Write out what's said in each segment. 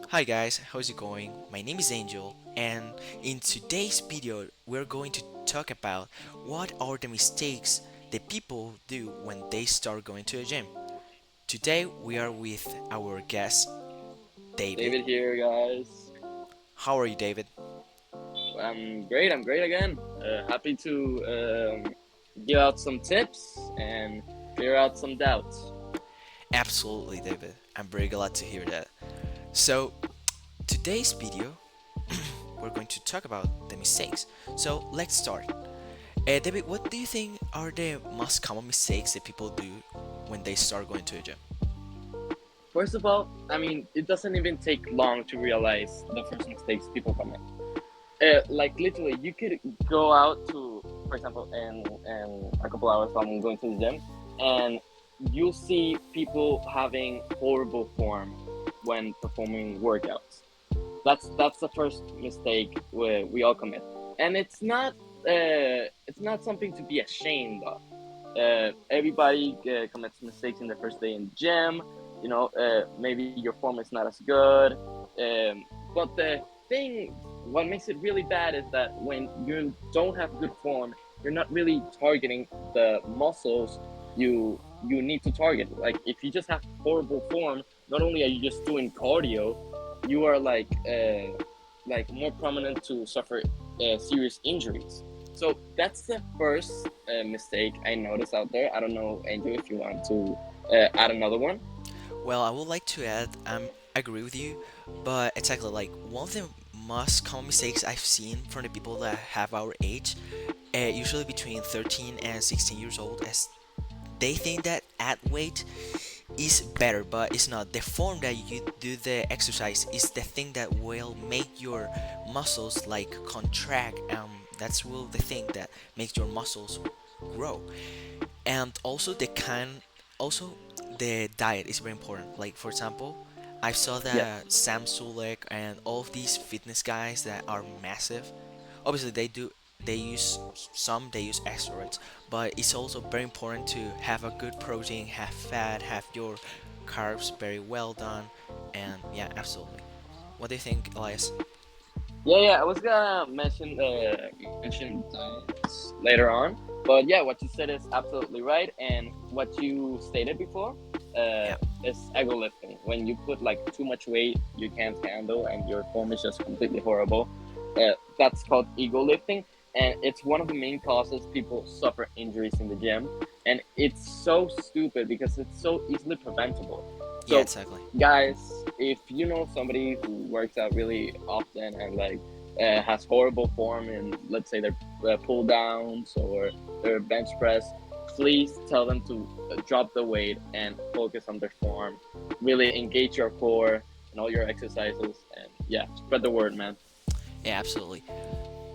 Hi guys, how's it going? My name is Angel, and in today's video, we're going to talk about what are the mistakes that people do when they start going to a gym. Today, we are with our guest, David. David here, guys. How are you, David? I'm great. I'm great again. Happy to give out some tips and clear out some doubts. Absolutely, David. I'm very glad to hear that. So, today's video, we're going to talk about the mistakes. So, let's start. David, what do you think are the most common mistakes that people do when they start going to a gym? First of all, I mean, it doesn't even take long to realize the first mistakes people commit. Like literally, you could go out to, for example, in a couple hours while I'm going to the gym, and you'll see people having horrible form when performing workouts. That's the first mistake we all commit, and it's not something to be ashamed of. Everybody commits mistakes in their first day in the gym. Maybe your form is not as good, but the thing, what makes it really bad is that when you don't have good form, you're not really targeting the muscles you need to target. Like if you just have horrible form, not only are you just doing cardio, you are like more prominent to suffer serious injuries. So that's the first mistake I noticed out there. I don't know, Angel, if you want to add another one. Well, I would like to add, I agree with you, but exactly like one of the most common mistakes I've seen from the people that have our age, usually between 13 and 16 years old, as they think that at weight is better, but it's not. The form that you do the exercise is the thing that will make your muscles like contract. That's will the thing that makes your muscles grow, and also also the diet is very important. Like for example, I saw Yeah, that Sam Sulek and all of these fitness guys that are massive. Obviously, they use some they use steroids, but it's also very important to have a good protein, have fat, have your carbs very well done, and yeah, absolutely. What do you think, Elias? yeah. I was gonna mention diets later on, but yeah, what you said is absolutely right, and what you stated before uh, Yeah, is ego lifting. When you put like too much weight you can't handle, and your form is just completely horrible, that's called ego lifting, and it's one of the main causes people suffer injuries in the gym, and it's so stupid because it's so easily preventable. yeah, So exactly. guys, if you know somebody who works out really often and has horrible form in, let's say, their pull downs or their bench press, please tell them to drop the weight and focus on their form. Really engage your core and all your exercises, and yeah, spread the word, man. Yeah, absolutely.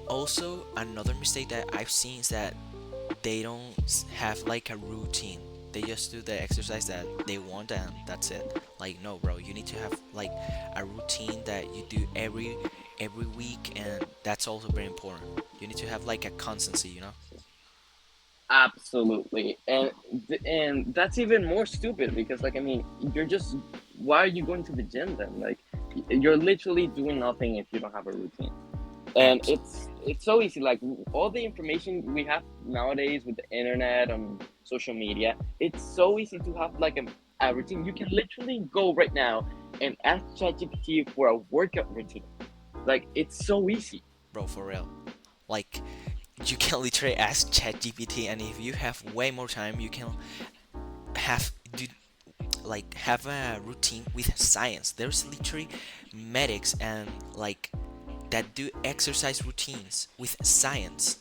Also, another mistake that I've seen is that they don't have like a routine. They just do the exercise that they want and that's it. Like no, bro, you need to have like a routine that you do every week, and that's also very important. You need to have like a constancy, you know? Absolutely, and that's even more stupid because, like, I mean, you're just, why are you going to the gym then? Like, you're literally doing nothing if you don't have a routine. Yeah, And absolutely. it's so easy, like all the information we have nowadays with the internet and social media, it's so easy to have like a routine. You can literally go right now and ask ChatGPT for a workout routine. Like, it's so easy. Bro, for real. Like you can literally ask ChatGPT, and if you have way more time, you can have do like have a routine with science. There's literally medics and like that do exercise routines with science.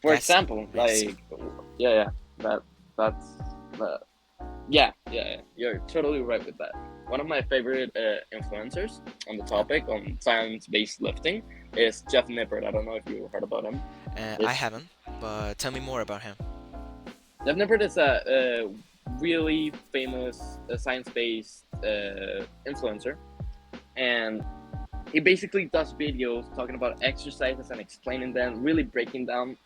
For That's example, massive. like, yeah, that that's uh, yeah, you're totally right with that. One of my favorite influencers on the Yeah. topic on science-based lifting is Jeff Nippert. I don't know if you heard about him. I It's haven't, but tell me more about him. Jeff Nippert is a really famous science-based influencer, and he basically does videos talking about exercises and explaining them, really breaking them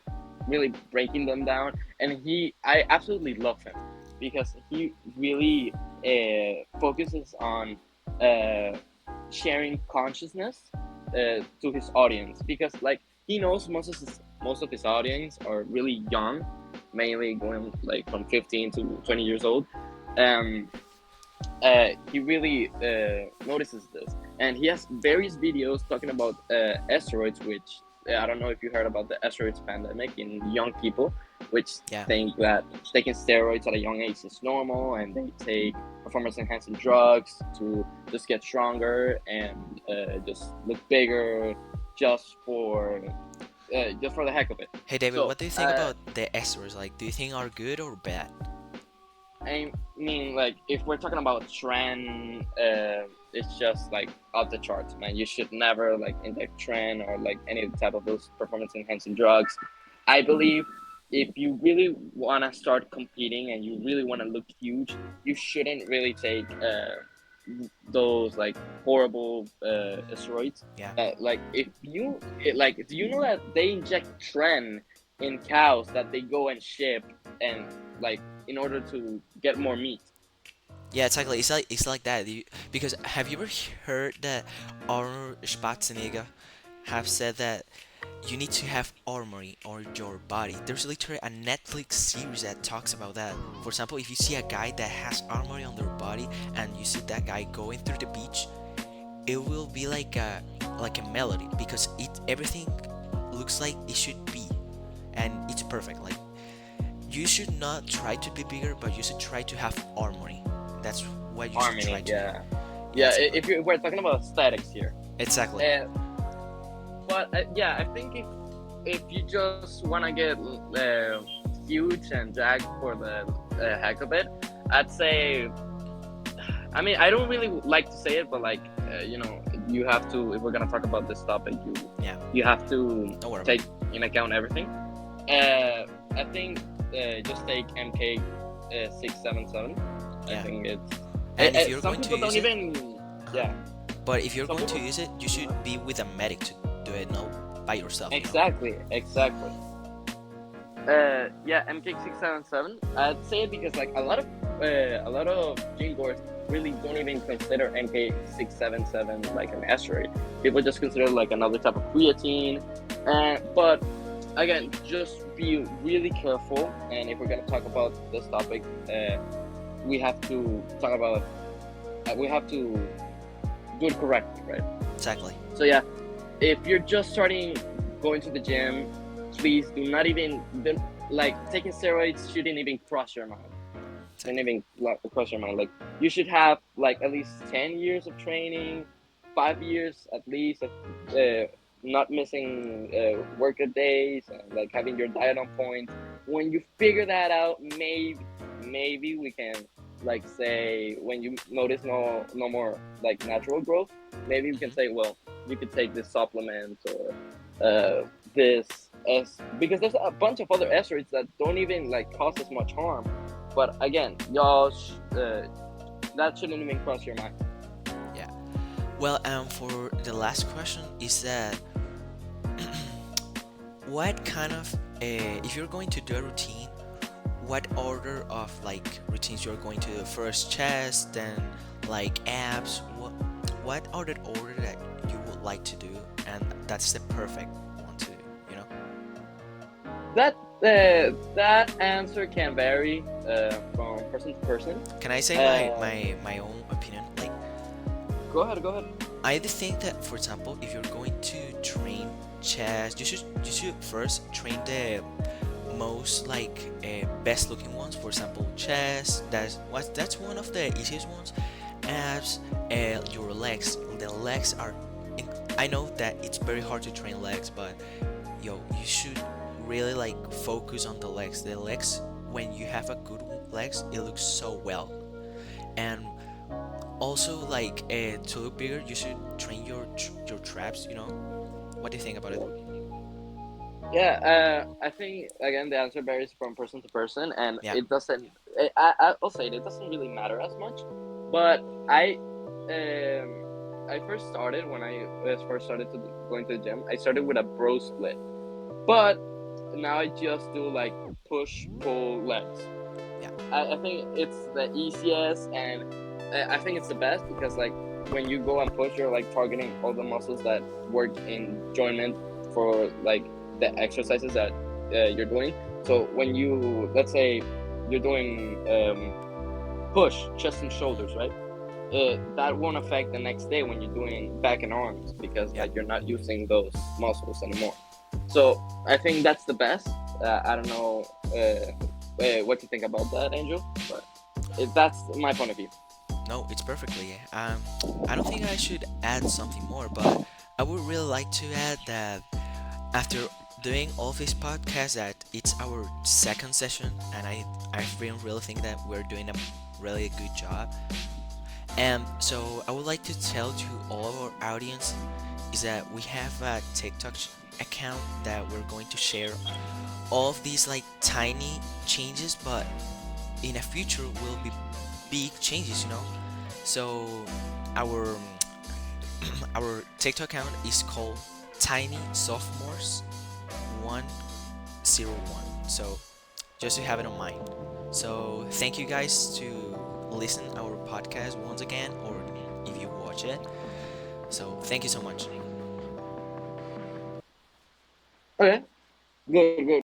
down. And I absolutely love him because he really focuses on sharing consciousness to his audience, because like he knows most of his audience are really young, mainly going like from 15 to 20 years old. Um, he really notices this, and he has various videos talking about asteroids, which I don't know if you heard about the asteroids pandemic in young people, which Yeah. think that taking steroids at a young age is normal, and they take performance enhancing drugs to just get stronger and just look bigger, just for just for the heck of it. Hey David, So what do you think about the asteroids? Like, do you think are good or bad? I mean, like, if we're talking about trend, it's just like off the charts, man. You should never like inject trend or like any type of those performance enhancing drugs. I believe if you really want to start competing and you really want to look huge, you shouldn't really take those like horrible steroids. Yeah. Like, like, do you know that they inject tren in cows that they go and ship, and like in order to get more meat? Yeah, exactly. It's like that. Because have you ever heard that Arnold Schwarzenegger have said that you need to have armory on your body? There's literally a Netflix series that talks about that. For example, if you see a guy that has armory on their body and you see that guy going through the beach, it will be like a melody because everything looks like it should be, and it's perfect. Like you should not try to be bigger, but you should try to have armory. That's what you should try Harmony, to do. yeah, Yeah, yeah. exactly. If we're talking about aesthetics here, Exactly. but yeah, I think if you just want to get huge and jacked for the heck of it, I'd say. I mean, I don't really like to say it, but like, you have to. If we're gonna talk about this topic, Yeah. you have to Don't worry. take in account everything. I think just take MK 677. Yeah. I think it's. And if you're Some going to people don't use it, even. Yeah, but if you're some going to people. use it, you should be with a medic to do it, not by yourself. Exactly, exactly. Yeah, MK677. I'd say it because like a lot of gym goers really don't even consider MK677 like an asteroid. People just consider it like another type of creatine. But again, just be really careful. And if we're gonna talk about this topic, we have to talk about we have to do it correctly, right? Exactly. So yeah, if you're just starting going to the gym, please do not even like taking steroids shouldn't even cross your mind. Shouldn't even cross your mind. Like you should have like at least 10 years of training, 5 years at least, not missing workout days, and like having your diet on point. When you figure that out, maybe we can like say when you notice no more like natural growth, maybe we can say, well, you could take this supplement or this as because there's a bunch of other asteroids that don't even like cause as much harm. But again, y'all, that shouldn't even cross your mind. Yeah. Well, for the last question is that what kind of if you're going to do a routine, what order of like routines you're going to do? First chest, then like abs. What are the order that you would like to do, and that's the perfect one to do. You know. That answer can vary from person to person. Can I say Uh, my own opinion? Like Go ahead, go ahead. I think that, for example, if you're going to train chest, you should first train the most like best looking ones. For example, chest. That's one of the easiest ones. Abs, your legs. The legs are. I know that it's very hard to train legs, but yo, you should really like focus on the legs. The legs, when you have a good legs, it looks so well. And also, like to look bigger, you should train your traps. You know, what do you think about it? Yeah, I think again the answer varies from person to person, and Yeah. it doesn't. I'll say it doesn't really matter as much. But I first started when I first started to going to the gym. I started with a bro split, but now I just do like push pull legs. Yeah. I think it's the easiest, and I think it's the best because like when you go and push, you're like targeting all the muscles that work in joint for like the exercises that you're doing. So when you, let's say you're doing push, chest and shoulders, right? That won't affect the next day when you're doing back and arms because Yeah. like you're not using those muscles anymore. So I think that's the best. I don't know what you think about that, Angel, but that's my point of view. No, it's perfectly. I don't think I should add something more, but I would really like to add that after doing all these podcasts, that it's our second session, and I've been really think that we're doing a really good job. And so I would like to tell to all of our audience is that we have a TikTok account that we're going to share all of these like tiny changes, but in a future will be big changes, you know. So our our TikTok account is called Tiny Sophomores 101. So just to have it on mind. So thank you guys to listen our podcast once again, or if you watch it. So thank you so much. Okay, good, good.